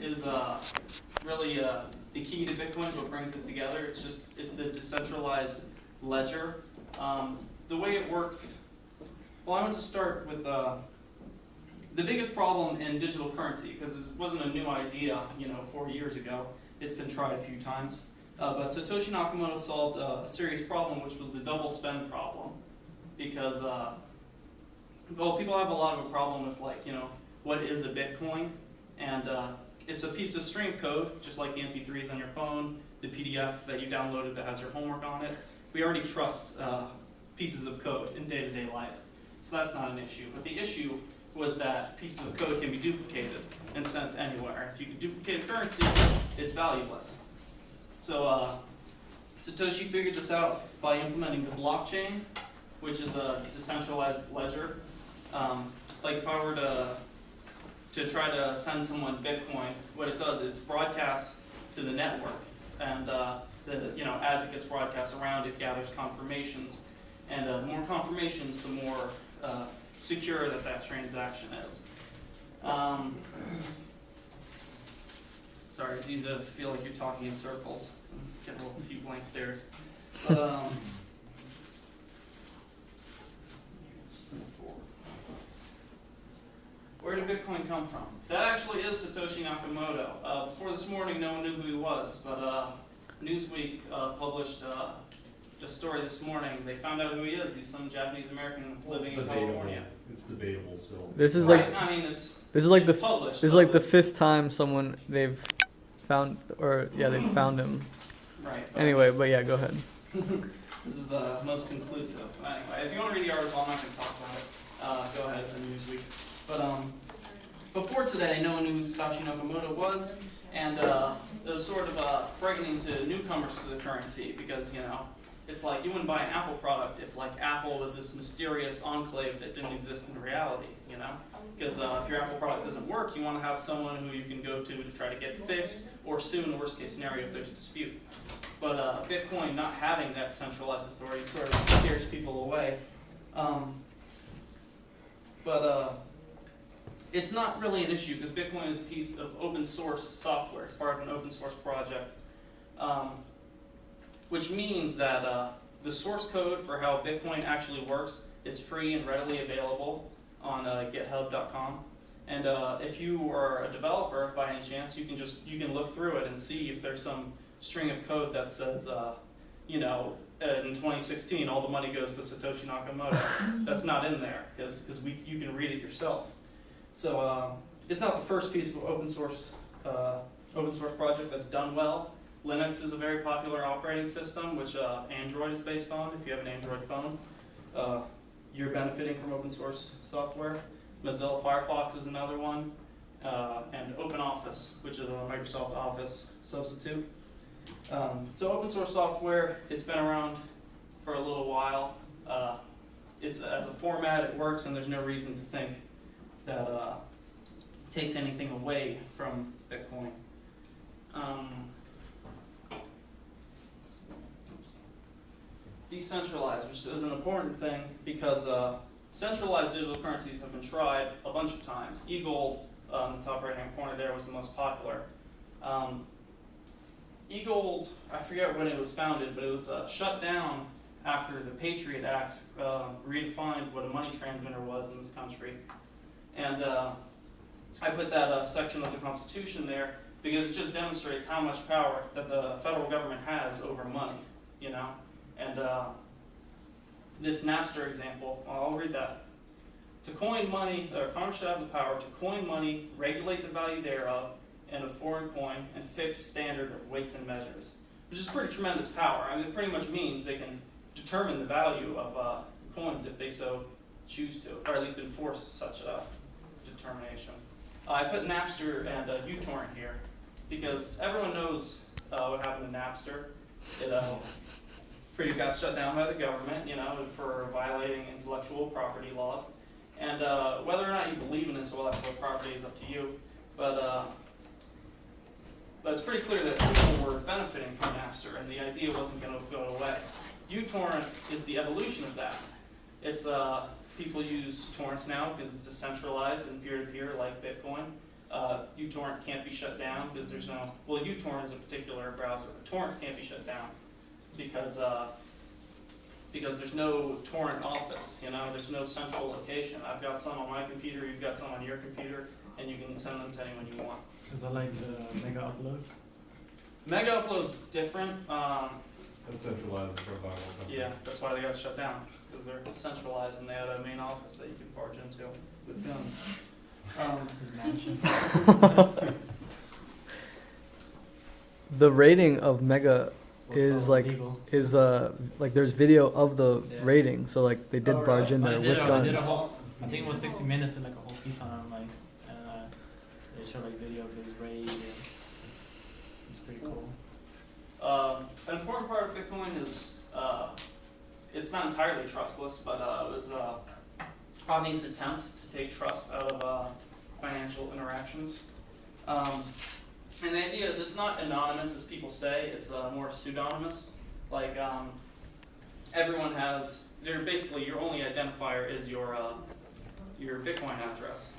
is really the key to Bitcoin, what brings it together. It's the decentralized ledger. The way it works, well, I want to start with the biggest problem in digital currency, because this wasn't a new idea, 4 years ago. It's been tried a few times. But Satoshi Nakamoto solved a serious problem, which was the double spend problem. Because, people have a lot of a problem with, what is a Bitcoin? And it's a piece of string code, just like the MP3s on your phone, the PDF that you downloaded that has your homework on it. We already trust pieces of code in day-to-day life. So that's not an issue. But the issue was that pieces of code can be duplicated and sent anywhere. If you can duplicate a currency, it's valueless. So Satoshi figured this out by implementing the blockchain, which is a decentralized ledger. Like if I were to try to send someone Bitcoin, what it does is broadcasts to the network, and as it gets broadcast around, it gathers confirmations, and the more confirmations, the more secure that transaction is. Sorry, it's easy to feel like you're talking in circles. I'm getting a few blank stares. But, where did Bitcoin come from? That actually is Satoshi Nakamoto. Before this morning, no one knew who he was, but Newsweek published a story this morning. They found out who he is. He's some Japanese American living in California. It's debatable still. This is right. like I mean, this is like the published, this is like the fifth time they've found they found him. Right. Anyway, but yeah, go ahead. This is the most conclusive. Anyway, if you want to read the article, I'm not going to talk about it. Go ahead, it's in Newsweek. But before today, no one knew who Satoshi Nakamoto was, and it was sort of frightening to newcomers to the currency, because it's like you wouldn't buy an Apple product if Apple was this mysterious enclave that didn't exist in reality, Because if your Apple product doesn't work, you want to have someone who you can go to try to get it fixed, or sue in the worst case scenario if there's a dispute. But Bitcoin not having that centralized authority sort of scares people away. It's not really an issue, because Bitcoin is a piece of open source software. It's part of an open source project, which means that the source code for how Bitcoin actually works, it's free and readily available on github.com. And if you are a developer by any chance, you can look through it and see if there's some string of code that says, in 2016 all the money goes to Satoshi Nakamoto. That's not in there, because you can read it yourself. So it's not the first piece of open source project that's done well. Linux is a very popular operating system, which Android is based on. If you have an Android phone, you're benefiting from open source software. Mozilla Firefox is another one, and OpenOffice, which is a Microsoft Office substitute. So open source software, it's been around for a little while. It's as a format, it works, and there's no reason to think that takes anything away from Bitcoin. Decentralized, which is an important thing, because centralized digital currencies have been tried a bunch of times. eGold, in the top right-hand corner there, was the most popular. eGold, I forget when it was founded, but it was shut down after the Patriot Act redefined what a money transmitter was in this country. And I put that section of the Constitution there because it just demonstrates how much power that the federal government has over money, And this Napster example, I'll read that. To coin money, Congress should have the power to coin money, regulate the value thereof, in a foreign coin, and fix standard of weights and measures, which is pretty tremendous power. I mean, it pretty much means they can determine the value of coins if they so choose to, or at least enforce such a determination. I put Napster and uTorrent here because everyone knows what happened to Napster. It got shut down by the government, for violating intellectual property laws. And whether or not you believe in intellectual property is up to you. But it's pretty clear that people were benefiting from Napster, and the idea wasn't going to go away. uTorrent is the evolution of that. It's people use torrents now because it's decentralized and peer-to-peer like Bitcoin. uTorrent can't be shut down because there's no, well, uTorrent is a particular browser, but torrents can't be shut down because there's no torrent office, you know, there's no central location. I've got some on my computer, you've got some on your computer, and you can send them to anyone you want. Is that like the mega upload? Mega Upload's different, That's centralized for a viral company. yeah, that's why they got shut down, because they're centralized and they had a main office that you can barge into with guns. His mansion? The rating of Mega is Also like illegal. is like there's video of the Yeah. rating, so like they did Oh, barge really? in there I with did a guns. whole, I think it was 60 minutes and like a whole piece on it, like, and they showed like video of his raid, and it's pretty cool. An important part of Bitcoin is, it's not entirely trustless, but it was obvious attempt to take trust out of financial interactions. And the idea is it's not anonymous as people say, it's more pseudonymous. Like everyone has, they're basically your only identifier is your Bitcoin address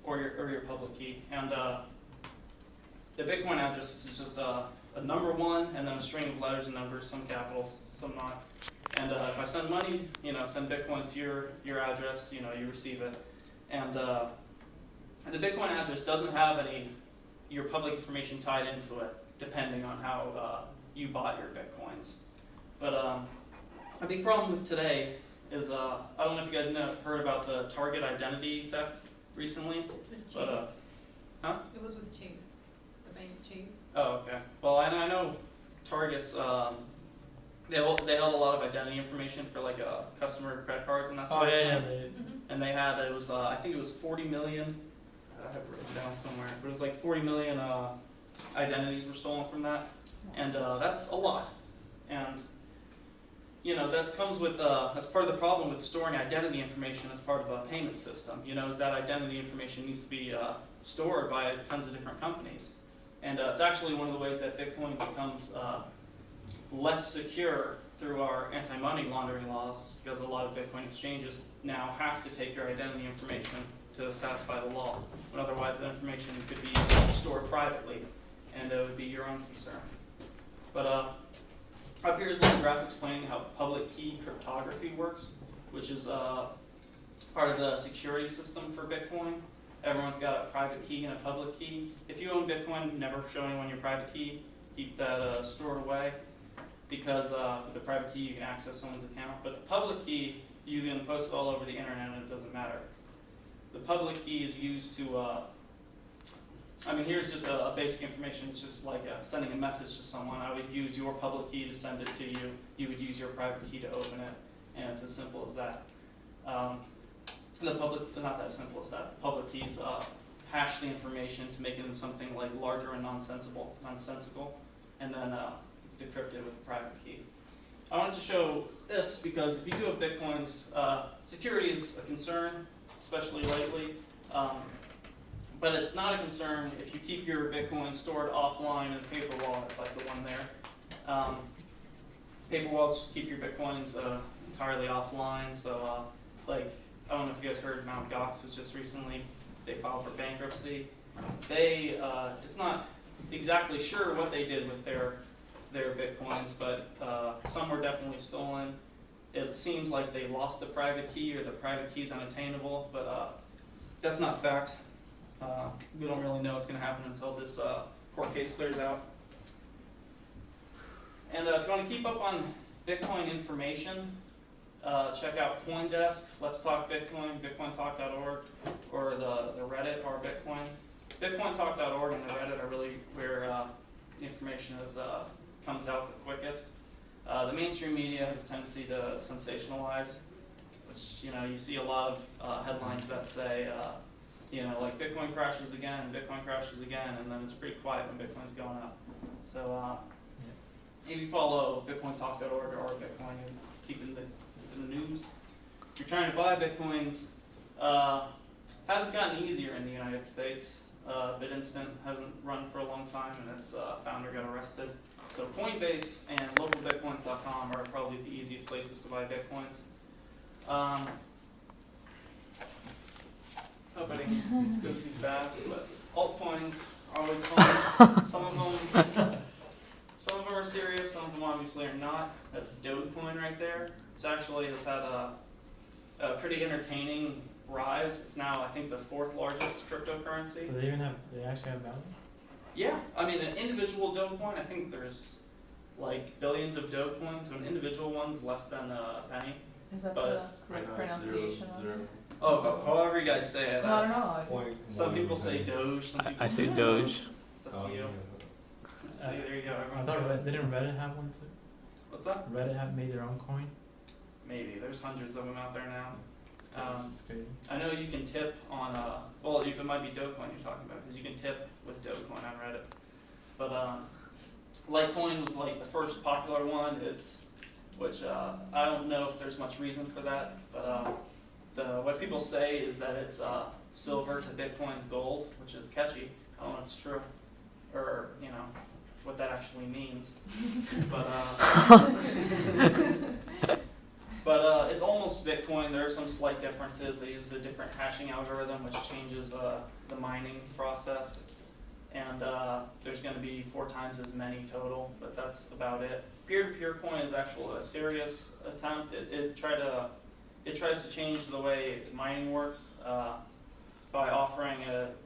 or your public key. And the Bitcoin address is just a number one and then a string of letters and numbers, some capitals, some not. And if I send money, you know, send Bitcoin to your address, you know, you receive it. And the Bitcoin address doesn't have your public information tied into it, depending on how you bought your Bitcoins. But a big problem with today is, I don't know if you guys heard about the Target identity theft recently. With But, Chase. huh? It was with Chase, the bank Chase. Oh, okay. Well, I know Target's, they held a lot of identity information for like customer credit cards and that Oh sort of yeah, thing. yeah, And they had, it was, I think it was 40 million, I have it written down somewhere, but it was like 40 million identities were stolen from that. And that's a lot. And, you know, that comes with, that's part of the problem with storing identity information as part of a payment system, you know, is that identity information needs to be stored by tons of different companies. And it's actually one of the ways that Bitcoin becomes less secure through our anti-money laundering laws, because a lot of Bitcoin exchanges now have to take your identity information to satisfy the law, but otherwise that information could be stored privately, and it would be your own concern. But up here is a little graph explaining how public key cryptography works, which is part of the security system for Bitcoin. Everyone's got a private key and a public key. If you own Bitcoin, never show anyone your private key. Keep that stored away, because with the private key you can access someone's account. But the public key, you can post it all over the internet and it doesn't matter. The public key is used to, I mean, here's just a basic information. It's just like sending a message to someone. I would use your public key to send it to you. You would use your private key to open it, and it's as simple as that. The public, not that simple as that. The public keys hash the information to make it into something like larger and nonsensical, and then it's decrypted with the private key. I wanted to show this because if you do have Bitcoins, security is a concern, especially lately. But it's not a concern if you keep your Bitcoin stored offline in a paper wallet, like the one there. Paper wallets just keep your Bitcoins entirely offline. So, like, I don't know if you guys heard Mt. Gox was just recently, they filed for bankruptcy. They, it's not exactly sure what they did with their Bitcoins, but some were definitely stolen. It seems like they lost the private key, or the private key is unattainable, but that's not fact. We don't really know what's going to happen until this court case clears out. And if you want to keep up on Bitcoin information, check out CoinDesk, Let's Talk Bitcoin, BitcoinTalk.org, or the Reddit or Bitcoin. BitcoinTalk.org and the Reddit are really where the information comes out the quickest. The mainstream media has a tendency to sensationalize, which, you know, you see a lot of headlines that say, you know, like Bitcoin crashes again, and then it's pretty quiet when Bitcoin's going up. So if you follow BitcoinTalk.org or Bitcoin and keep in the news, if you're trying to buy Bitcoins, hasn't gotten easier in the United States. BitInstant hasn't run for a long time, and its founder got arrested. So Coinbase and localbitcoins.com are probably the easiest places to buy Bitcoins. Hope I didn't go too fast, but altcoins are always fun. Some of them are serious, some of them obviously are not. That's Dogecoin right there. It's actually has had a pretty entertaining rise. It's now, I think, the 4th largest cryptocurrency. So they actually have value? Yeah, I mean, an individual Dogecoin, I think there's like billions of Dogecoins, and an individual one's less than a penny. Is that But- the Right correct now it's pronunciation of zero. it? Oh, however you guys say it. No, I don't know. Point Some one people say penny. Doge, some people I say Yeah. Doge. It's up Oh, to you. yeah. See, there you go. I Everyone's thought got it. Didn't Reddit have one too? What's that? Reddit have made their own coin? Maybe. There's hundreds of them out there now. It's crazy. I know you can tip on, well, it might be Dogecoin you're talking about, because you can tip with Dogecoin on Reddit. But Litecoin was like the first popular one. Which I don't know if there's much reason for that, but what people say is that it's silver to Bitcoin's gold, which is catchy. I don't know if it's true, or what that actually means. But it's almost Bitcoin. There are some slight differences. They use a different hashing algorithm, which changes the mining process. And there's going to be 4 times as many total, but that's about it. Peer-to-peer coin is actually a serious attempt. It tries to change the way mining works by offering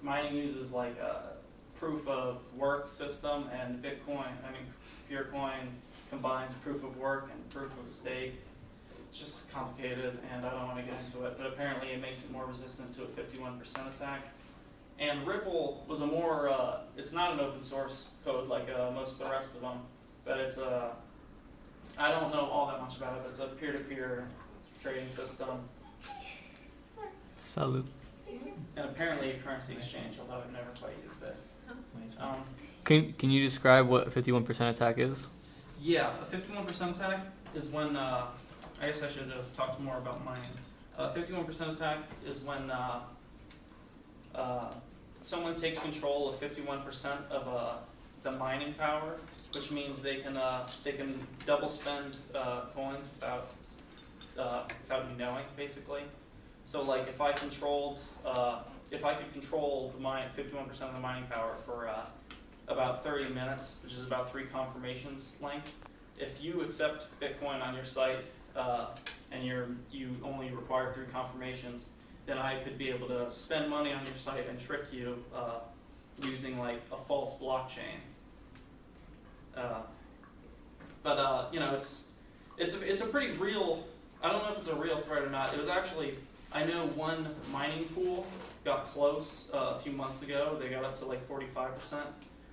mining uses like a proof of work system, and Peercoin combines proof of work and proof of stake. It's just complicated, and I don't want to get into it, but apparently it makes it more resistant to a 51% attack. And Ripple was a more, it's not an open source code like most of the rest of them, but it's I don't know all that much about it, but it's a peer-to-peer trading system, Salute. and apparently a currency exchange, although I've never quite used it. Nice. Can you describe what a 51% attack is? Yeah, a 51% attack is when, I guess I should have talked more about mining. 51% attack is when someone takes control of 51% of the mining power, which means they can double spend coins without me knowing, basically. So like if I could control the 51% of the mining power for about 30 minutes, which is about 3 confirmations length, if you accept Bitcoin on your site and you only require 3 confirmations, then I could be able to spend money on your site and trick you using like a false blockchain. But it's a pretty real. I don't know if it's a real threat or not. It was actually, I know one mining pool got close a few months ago. They got up to like 45%,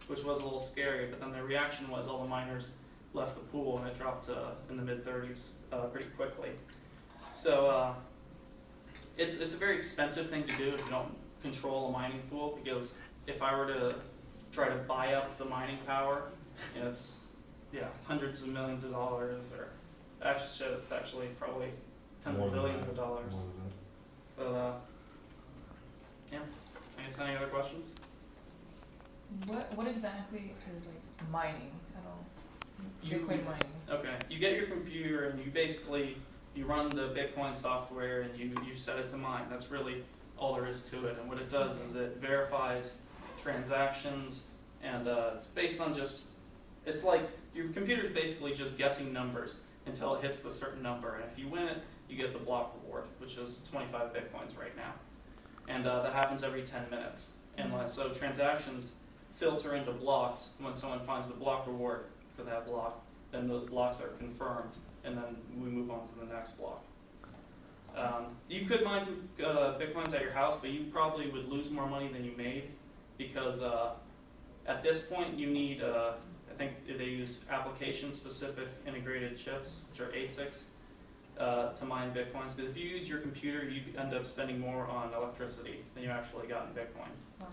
which was a little scary. But then the reaction was all the miners left the pool and it dropped to in the mid-30s pretty quickly. So it's a very expensive thing to do if you don't control a mining pool, because if I were to try to buy up the mining power, it's hundreds of millions of dollars, or actually it's actually probably tens More of than billions that. of dollars. More than that. But I guess any other questions? What exactly is like mining? I don't. You- Bitcoin mining. Okay, you get your computer and you run the Bitcoin software and you set it to mine. That's really all there is to it. And what it does is it verifies transactions, and it's based on it's like your computer's basically just guessing numbers until it hits the certain number. And if you win it, you get the block reward, which is 25 Bitcoins right now. And that happens every 10 minutes. And so transactions filter into blocks. When someone finds the block reward for that block, then those blocks are confirmed, and then we move on to the next block. You could mine Bitcoins at your house, but you probably would lose more money than you made, because at this point you need, I think they use application-specific integrated chips, which are ASICs, to mine Bitcoins. Because if you use your computer, you end up spending more on electricity than you actually got in Bitcoin. Wow.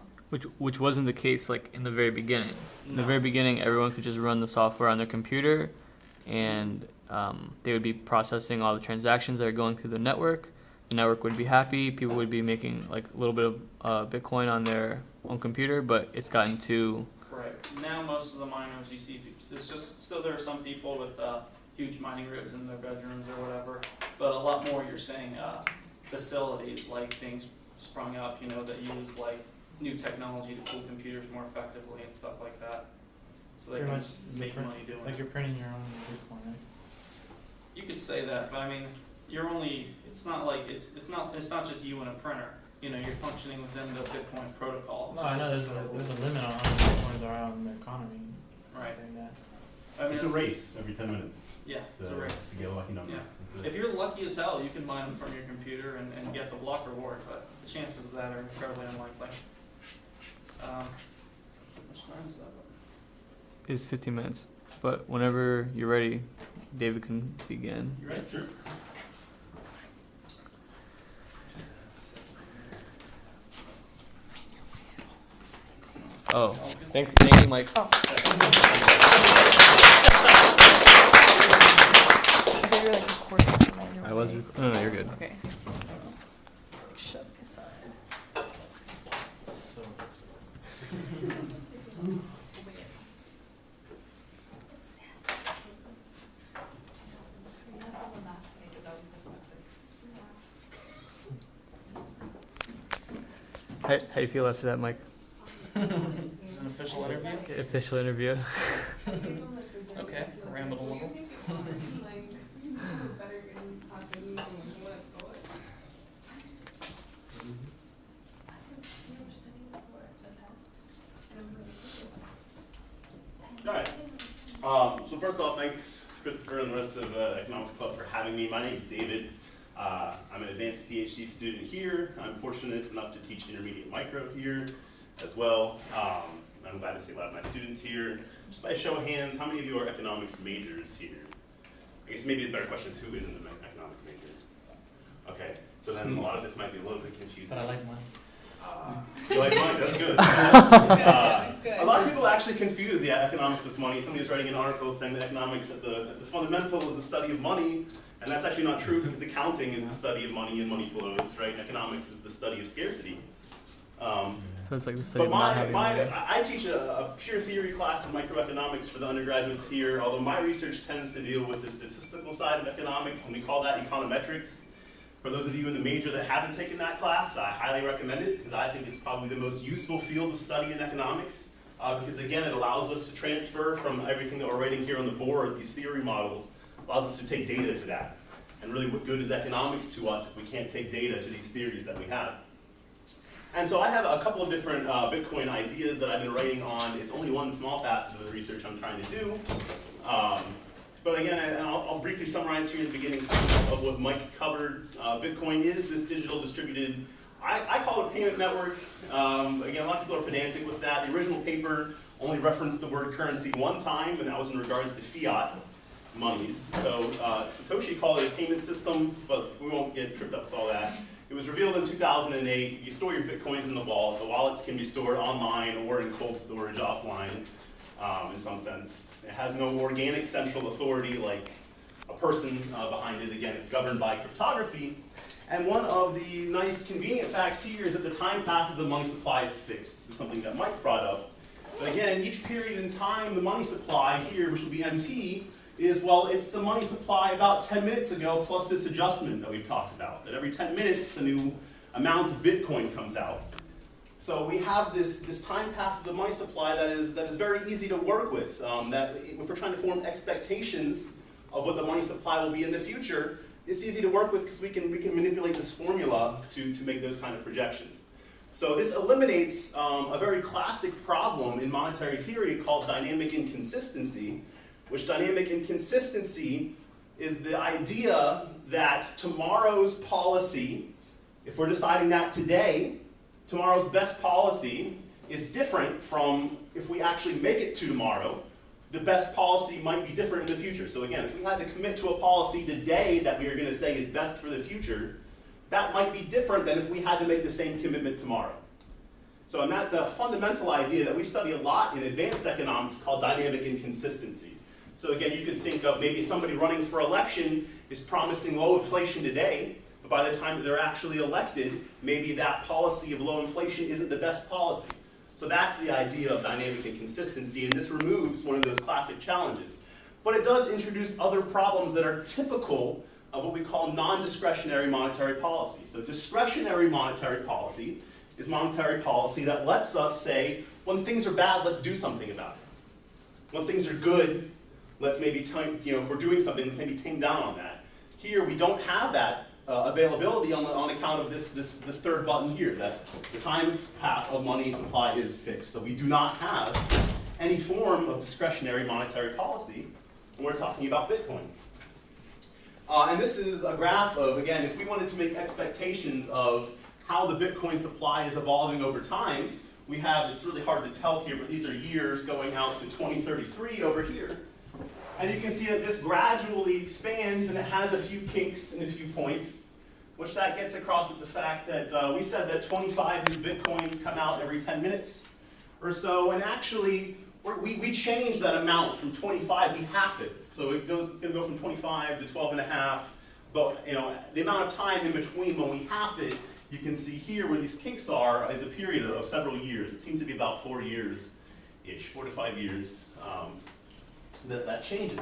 Which wasn't the case like in the very beginning. In the No. very beginning, everyone could just run the software on their computer, and they would be processing all the transactions that are going through the network. The network would be happy. People would be making like a little bit of Bitcoin on their own computer, but it's gotten to Right. Now most of the miners you see, it's just, still there are some people with huge mining rigs in their bedrooms or whatever, but a lot more you're seeing facilities like being sprung up, that use like new technology to cool computers more effectively and stuff like that. So they Pretty can much make print- money doing It's like it. you're printing your own Bitcoin, right? You could say that, but I mean, it's not like, it's not just you and a printer. You know, you're functioning within the Bitcoin protocol. No, which I is know just there's a limit on how many Bitcoins are out in the economy. Right. Saying that. I mean, It's a race every 10 minutes Yeah, it's a to, race. to get a lucky number. Yeah. That's it. If you're lucky as hell, you can mine them from your computer and get the block reward, but the chances of that are incredibly unlikely. How much time is that? Is 15 minutes, but whenever you're ready, David can begin. You ready? Sure. Oh, All good? thank you, Mike. I thought you were like recording something. I was. No, you're good. Okay. Just like shut this aside. So, How do you feel after that, Mike? This is an official interview? Official interview. Okay, I rambled a little. Alright, so first off, thanks Christopher and the rest of Economics Club for having me. My name is David. I'm an advanced PhD student here. I'm fortunate enough to teach intermediate micro here as well. I'm glad to see a lot of my students here. Just by a show of hands, how many of you are economics majors here? I guess maybe the better question is who isn't an economics major? Okay, so then a lot of this might be a little bit confusing. but I like mine. You like mine? That's good. It's good. A lot of people actually confuse, economics with money. Somebody was writing an article saying that economics at the fundamental is the study of money, and that's actually not true because accounting is the study of money and money flows, right? Economics is the study of scarcity. So it's like the study But of not having money. I teach a pure theory class in microeconomics for the undergraduates here, although my research tends to deal with the statistical side of economics, and we call that econometrics. For those of you in the major that haven't taken that class, I highly recommend it because I think it's probably the most useful field of study in economics. Because again, it allows us to transfer from everything that we're writing here on the board, these theory models, allows us to take data to that. And really what good is economics to us if we can't take data to these theories that we have? And so I have a couple of different Bitcoin ideas that I've been writing on. It's only one small facet of the research I'm trying to do. But again, I'll briefly summarize here at the beginning some of what Mike covered. Bitcoin is this digital distributed, I call it a payment network. Again, a lot of people are pedantic with that. The original paper only referenced the word currency one time, and that was in regards to fiat monies. So Satoshi called it a payment system, but we won't get tripped up with all that. It was revealed in 2008. You store your Bitcoins in the wallet. The wallets can be stored online or in cold storage offline in some sense. It has no organic central authority like a person behind it. Again, it's governed by cryptography. And one of the nice convenient facts here is that the time path of the money supply is fixed. This is something that Mike brought up. But again, each period in time, the money supply here, which will be MT, is, well, it's the money supply about 10 minutes ago plus this adjustment that we've talked about. That every 10 minutes, a new amount of Bitcoin comes out. So we have this time path of the money supply that is very easy to work with. That if we're trying to form expectations of what the money supply will be in the future, it's easy to work with because we can manipulate this formula to make those kind of projections. So this eliminates a very classic problem in monetary theory called dynamic inconsistency, which dynamic inconsistency is the idea that tomorrow's policy, if we're deciding that today, tomorrow's best policy is different from if we actually make it to tomorrow. The best policy might be different in the future. So again, if we had to commit to a policy today that we are going to say is best for the future, that might be different than if we had to make the same commitment tomorrow. So and that's a fundamental idea that we study a lot in advanced economics called dynamic inconsistency. So again, you could think of maybe somebody running for election is promising low inflation today, but by the time that they're actually elected, maybe that policy of low inflation isn't the best policy. So that's the idea of dynamic inconsistency, and this removes one of those classic challenges. But it does introduce other problems that are typical of what we call non-discretionary monetary policy. So discretionary monetary policy is monetary policy that lets us say, when things are bad, let's do something about it. When things are good, let's maybe if we're doing something, let's maybe tame down on that. Here, we don't have that availability on account of this third button here, that the time path of money supply is fixed. So we do not have any form of discretionary monetary policy when we're talking about Bitcoin. And this is a graph of, again, if we wanted to make expectations of how the Bitcoin supply is evolving over time, we have, it's really hard to tell here, but these are years going out to 2033 over here. And you can see that this gradually expands, and it has a few kinks and a few points, which that gets across with the fact that we said that 25 new Bitcoins come out every 10 minutes or so, and actually, we changed that amount from 25, we half it. So it's going to go from 25 to 12 and a half, but the amount of time in between when we half it, you can see here where these kinks are is a period of several years. It seems to be about 4 years-ish, 4 to 5 years. That changes.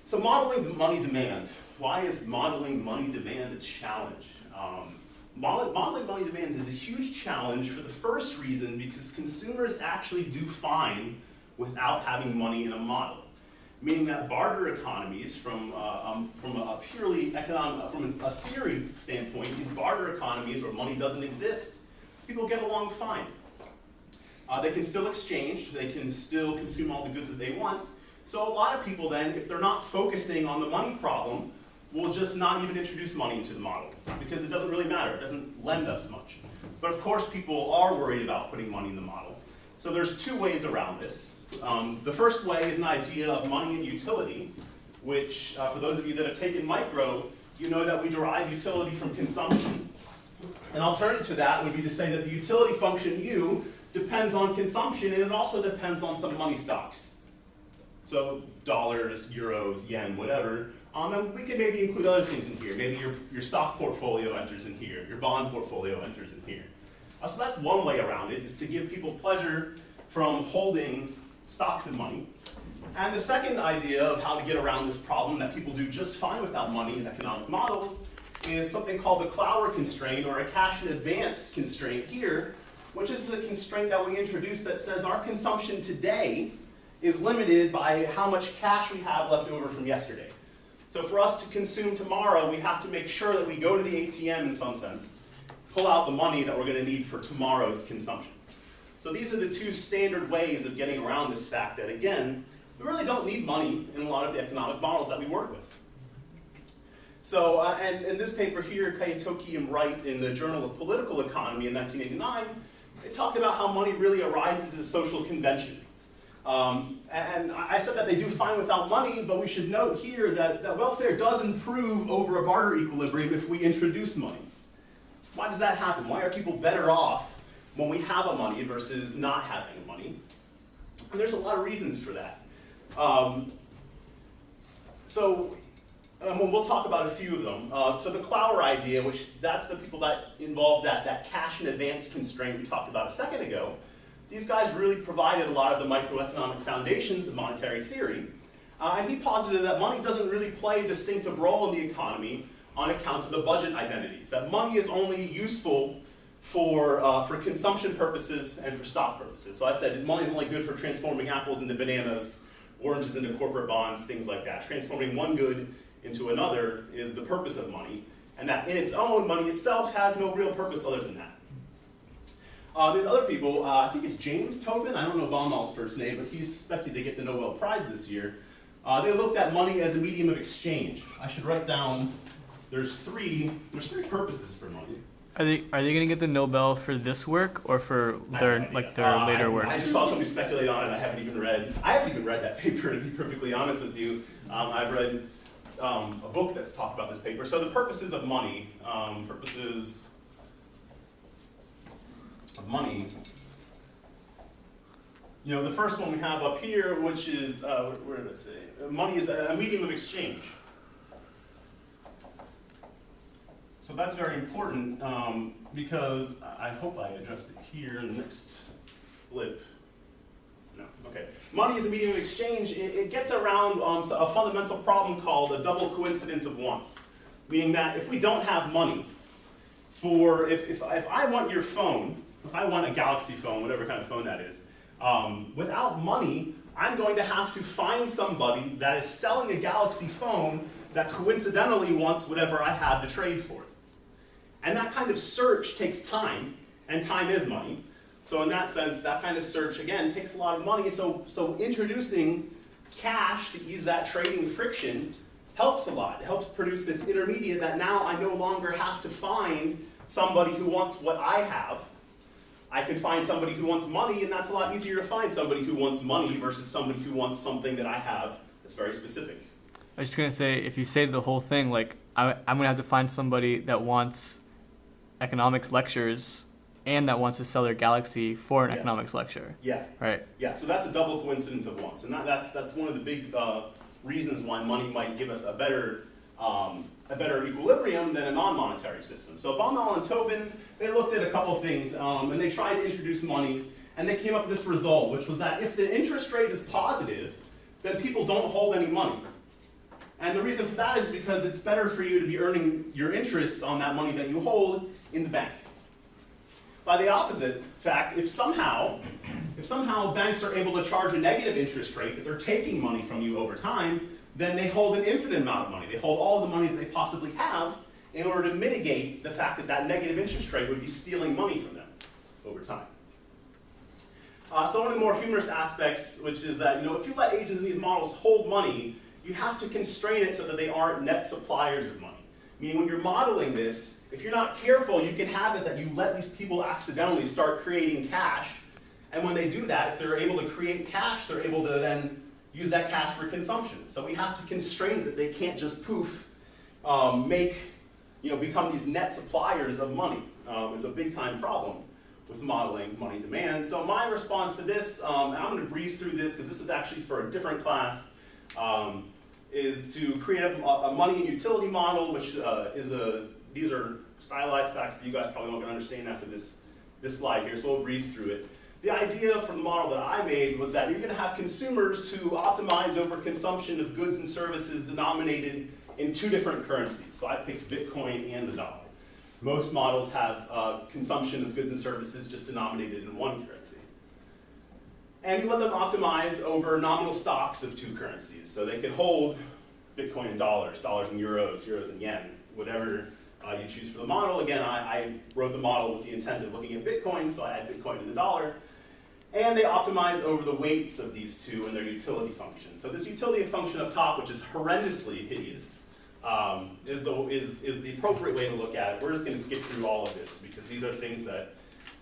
So modeling money demand. Why is modeling money demand a challenge? Modeling money demand is a huge challenge for the first reason because consumers actually do fine without having money in a model. Meaning that barter economies, from a purely economic, from a theory standpoint, these barter economies where money doesn't exist, people get along fine. They can still exchange, they can still consume all the goods that they want. So a lot of people then, if they're not focusing on the money problem, will just not even introduce money into the model because it doesn't really matter, it doesn't lend us much. But of course people are worried about putting money in the model. So there's two ways around this. The first way is an idea of money and utility, which for those of you that have taken micro, you know that we derive utility from consumption. An alternative to that would be to say that the utility function U depends on consumption, and it also depends on some money stocks. So dollars, euros, yen, whatever. And we can maybe include other things in here. Maybe your stock portfolio enters in here, your bond portfolio enters in here. So that's one way around it, is to give people pleasure from holding stocks and money. And the second idea of how to get around this problem that people do just fine without money in economic models is something called the Clower constraint, or a cash in advance constraint here, which is a constraint that we introduced that says our consumption today is limited by how much cash we have left over from yesterday. So for us to consume tomorrow, we have to make sure that we go to the ATM in some sense, pull out the money that we're going to need for tomorrow's consumption. So these are the two standard ways of getting around this fact that, again, we really don't need money in a lot of the economic models that we work with. So, and in this paper here, Kayatoki and Wright in the Journal of Political Economy in 1989, they talked about how money really arises as a social convention. And I said that they do fine without money, but we should note here that welfare does improve over a barter equilibrium if we introduce money. Why does that happen? Why are people better off when we have a money versus not having a money? And there's a lot of reasons for that. We'll talk about a few of them. So the Clower idea, which that's the people that involve that cash in advance constraint we talked about a second ago, these guys really provided a lot of the microeconomic foundations of monetary theory. And he posited that money doesn't really play a distinctive role in the economy on account of the budget identities. That money is only useful for consumption purposes and for stock purposes. So I said money is only good for transforming apples into bananas, oranges into corporate bonds, things like that. Transforming one good into another is the purpose of money. And that in its own, money itself has no real purpose other than that. There's other people, I think it's James Tobin, I don't know Baumol's first name, but he's expected to get the Nobel Prize this year. They looked at money as a medium of exchange. I should write down, there's three purposes for money. Are they gonna get the Nobel for this work or for their later work? I just saw somebody speculate on it. I haven't even read that paper, to be perfectly honest with you. I've read a book that's talked about this paper. So the purposes of money, the first one we have up here, which is, where did I say? Money is a medium of exchange. So that's very important because I hope I addressed it here in the next blip. No, okay. Money is a medium of exchange. It gets around a fundamental problem called a double coincidence of wants, meaning that if we don't have money, for if I want your phone, if I want a Galaxy phone, whatever kind of phone that is, without money, I'm going to have to find somebody that is selling a Galaxy phone that coincidentally wants whatever I have to trade for it. And that kind of search takes time, and time is money. So in that sense, that kind of search, again, takes a lot of money. So introducing cash to ease that trading friction helps a lot. It helps produce this intermediate that now I no longer have to find somebody who wants what I have. I can find somebody who wants money, and that's a lot easier to find somebody who wants money versus somebody who wants something that I have that's very specific. I was just gonna say, if you say the whole thing, like I'm gonna have to find somebody that wants economics lectures and that wants to sell their Galaxy for an Yeah. economics lecture. Yeah. Right. Yeah, so that's a double coincidence of wants, and that's one of the big reasons why money might give us a better equilibrium than a non-monetary system. So Baumol and Tobin, they looked at a couple things, and they tried to introduce money, and they came up with this result, which was that if the interest rate is positive, then people don't hold any money. And the reason for that is because it's better for you to be earning your interest on that money that you hold in the bank. By the opposite fact, if somehow banks are able to charge a negative interest rate, that they're taking money from you over time, then they hold an infinite amount of money. They hold all the money that they possibly have in order to mitigate the fact that that negative interest rate would be stealing money from them over time. So one of the more humorous aspects, which is that if you let agents in these models hold money, you have to constrain it so that they aren't net suppliers of money. Meaning when you're modeling this, if you're not careful, you can have it that you let these people accidentally start creating cash, and when they do that, if they're able to create cash, they're able to then use that cash for consumption. So we have to constrain that they can't just poof, become these net suppliers of money. It's a big time problem with modeling money demand. So my response to this, and I'm going to breeze through this because this is actually for a different class, is to create a money and utility model, which these are stylized facts that you guys probably won't understand after this slide here, so we'll breeze through it. The idea from the model that I made was that you're going to have consumers who optimize over consumption of goods and services denominated in two different currencies. So I picked Bitcoin and the dollar. Most models have consumption of goods and services just denominated in one currency. And you let them optimize over nominal stocks of two currencies. So they could hold Bitcoin in dollars, dollars in euros, euros in yen, whatever you choose for the model. Again, I wrote the model with the intent of looking at Bitcoin, so I had Bitcoin in the dollar. And they optimize over the weights of these two and their utility function. So this utility function up top, which is horrendously hideous, is the appropriate way to look at it. We're just going to skip through all of this because these are things that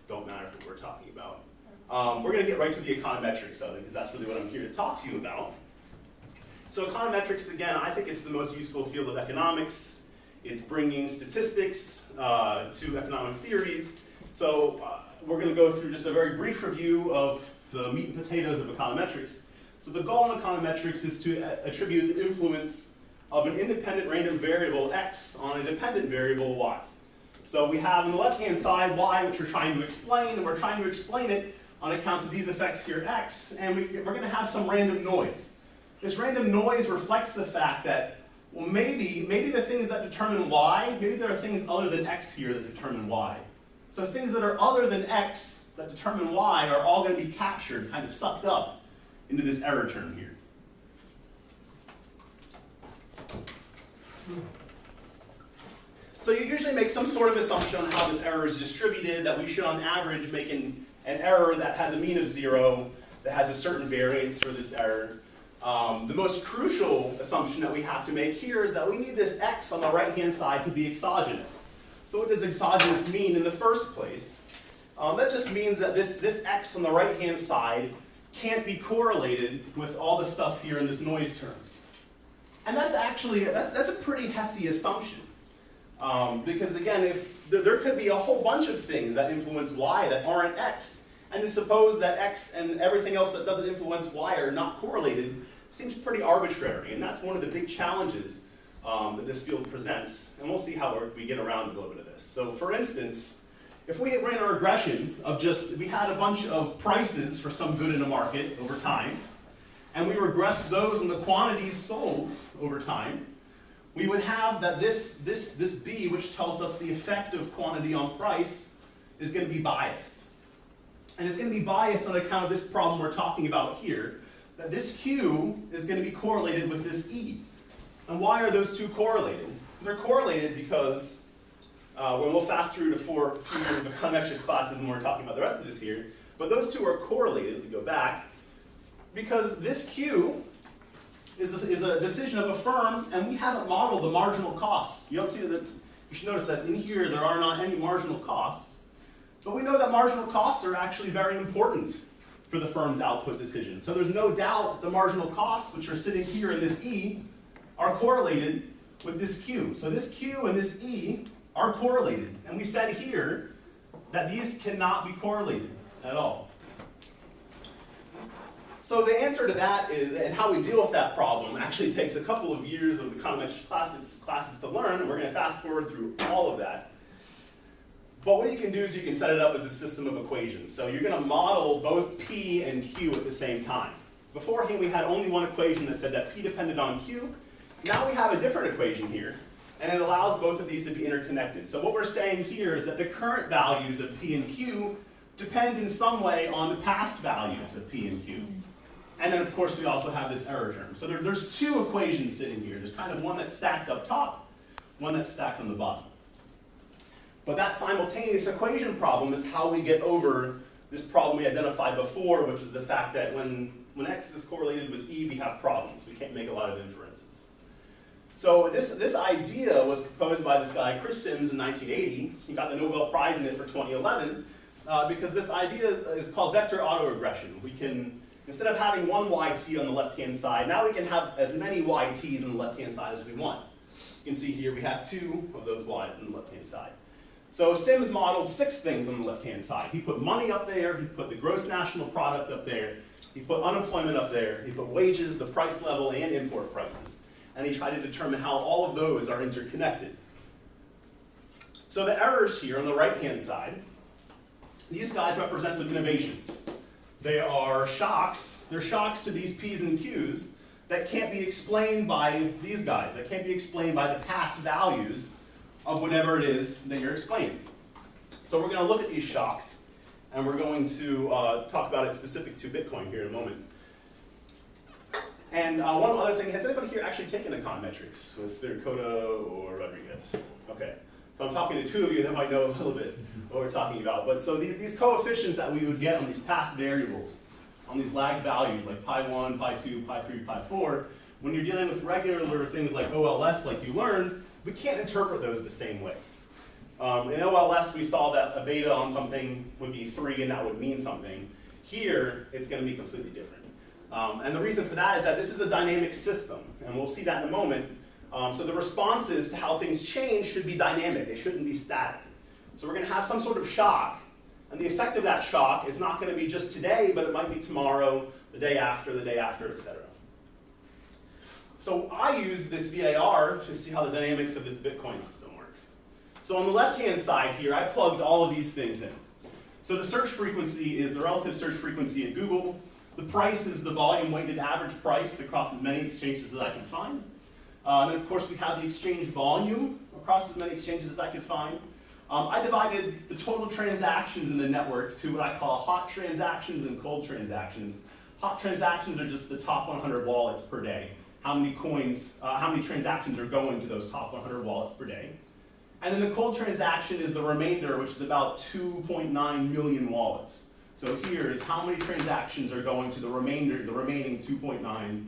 don't matter for what we're talking about. We're going to get right to the econometrics of it because that's really what I'm here to talk to you about. So econometrics, again, I think it's the most useful field of economics. It's bringing statistics to economic theories. So we're going to go through just a very brief review of the meat and potatoes of econometrics. So the goal in econometrics is to attribute the influence of an independent random variable x on a dependent variable y. So we have on the left-hand side y, which we're trying to explain, and we're trying to explain it on account of these effects here x, and we're going to have some random noise. This random noise reflects the fact that, well, maybe the things that determine y, maybe there are things other than x here that determine y. So things that are other than x that determine y are all going to be captured, kind of sucked up into this error term here. So you usually make some sort of assumption on how this error is distributed, that we should on average make an error that has a mean of 0, that has a certain variance for this error. The most crucial assumption that we have to make here is that we need this x on the right-hand side to be exogenous. So what does exogenous mean in the first place? That just means that this x on the right-hand side can't be correlated with all the stuff here in this noise term. And that's actually, that's a pretty hefty assumption. Because again, if there could be a whole bunch of things that influence y that aren't x, and to suppose that x and everything else that doesn't influence y are not correlated seems pretty arbitrary, and that's one of the big challenges that this field presents, and we'll see how we get around a little bit of this. So for instance, if we ran a regression of we had a bunch of prices for some good in a market over time, and we regressed those in the quantities sold over time, we would have that this B, which tells us the effect of quantity on price, is going to be biased. And it's going to be biased on account of this problem we're talking about here, that this Q is going to be correlated with this E. And why are those two correlated? They're correlated because, when we'll fast through to few more econometrics classes and we're talking about the rest of this here, but those two are correlated, we go back, because this Q is a decision of a firm, and we haven't modeled the marginal costs. You don't see that. You should notice that in here there are not any marginal costs, but we know that marginal costs are actually very important for the firm's output decision. So there's no doubt the marginal costs, which are sitting here in this E, are correlated with this Q. So this Q and this E are correlated, and we said here that these cannot be correlated at all. So the answer to that is, and how we deal with that problem, actually takes a couple of years of econometrics classes to learn, and we're going to fast forward through all of that. But what you can do is you can set it up as a system of equations. So you're going to model both P and Q at the same time. Beforehand, we had only one equation that said that P depended on Q. Now we have a different equation here, and it allows both of these to be interconnected. So what we're saying here is that the current values of P and Q depend in some way on the past values of P and Q. And then, of course, we also have this error term. So there's two equations sitting here. There's kind of one that's stacked up top, one that's stacked on the bottom. But that simultaneous equation problem is how we get over this problem we identified before, which was the fact that when X is correlated with E, we have problems. We can't make a lot of inferences. So this idea was proposed by this guy, Chris Sims, in 1980. He got the Nobel Prize in it for 2011, because this idea is called vector autoregression. We can, instead of having one YT on the left-hand side, now we can have as many YTs on the left-hand side as we want. You can see here we have 2 of those Ys on the left-hand side. So Sims modeled 6 things on the left-hand side. He put money up there, he put the gross national product up there, he put unemployment up there, he put wages, the price level, and import prices. And he tried to determine how all of those are interconnected. So the errors here on the right-hand side, these guys represent some innovations. They are shocks. They're shocks to these P's and Q's that can't be explained by these guys, that can't be explained by the past values of whatever it is that you're explaining. So we're going to look at these shocks, and we're going to talk about it specific to Bitcoin here in a moment. And one other thing, has anybody here actually taken econometrics with Birkoda or Rodriguez? Okay. So I'm talking to 2 of you that might know a little bit what we're talking about. But so these coefficients that we would get on these past variables, on these lagged values like pi1, pi2, pi3, pi4, when you're dealing with regular things like OLS like you learned, we can't interpret those the same way. In OLS, we saw that a beta on something would be 3 and that would mean something. Here, it's going to be completely different. And the reason for that is that this is a dynamic system, and we'll see that in a moment. So the responses to how things change should be dynamic. They shouldn't be static. So we're going to have some sort of shock, and the effect of that shock is not going to be just today, but it might be tomorrow, the day after, etc. So I use this VAR to see how the dynamics of this Bitcoin system work. So on the left-hand side here, I plugged all of these things in. So the search frequency is the relative search frequency at Google. The price is the volume-weighted average price across as many exchanges as I can find. And then, of course, we have the exchange volume across as many exchanges as I could find. I divided the total transactions in the network to what I call hot transactions and cold transactions. Hot transactions are just the top 100 wallets per day. How many coins, how many transactions are going to those top 100 wallets per day. And then the cold transaction is the remainder, which is about 2.9 million wallets. So here is how many transactions are going to the remaining 2.93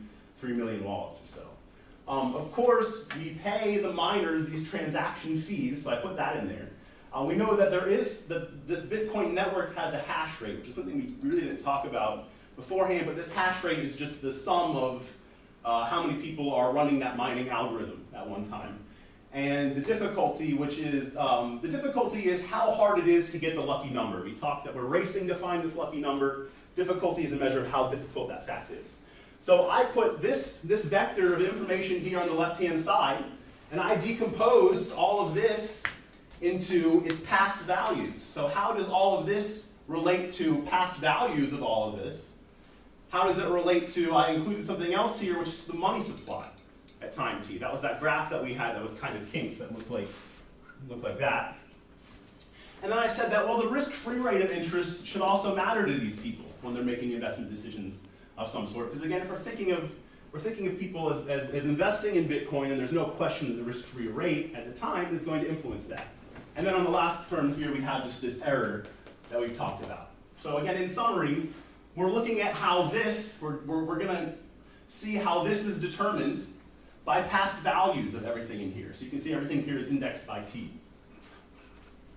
million wallets or so. Of course, we pay the miners these transaction fees, so I put that in there. We know that this Bitcoin network has a hash rate, which is something we really didn't talk about beforehand, but this hash rate is just the sum of how many people are running that mining algorithm at one time. And the difficulty, is how hard it is to get the lucky number. We talked that we're racing to find this lucky number. Difficulty is a measure of how difficult that fact is. So I put this vector of information here on the left-hand side, and I decomposed all of this into its past values. So how does all of this relate to past values of all of this? How does it relate to, I included something else here, which is the money supply. At time t. That was that graph that we had that was kind of kinked, that looked like that. And then I said that, well, the risk-free rate of interest should also matter to these people when they're making investment decisions of some sort. Because again, if we're thinking of people as investing in Bitcoin, and there's no question that the risk-free rate at the time is going to influence that. And then on the last term here, we have just this error that we've talked about. So again, in summary, we're looking at how this, we're going to see how this is determined by past values of everything in here. So you can see everything here is indexed by t.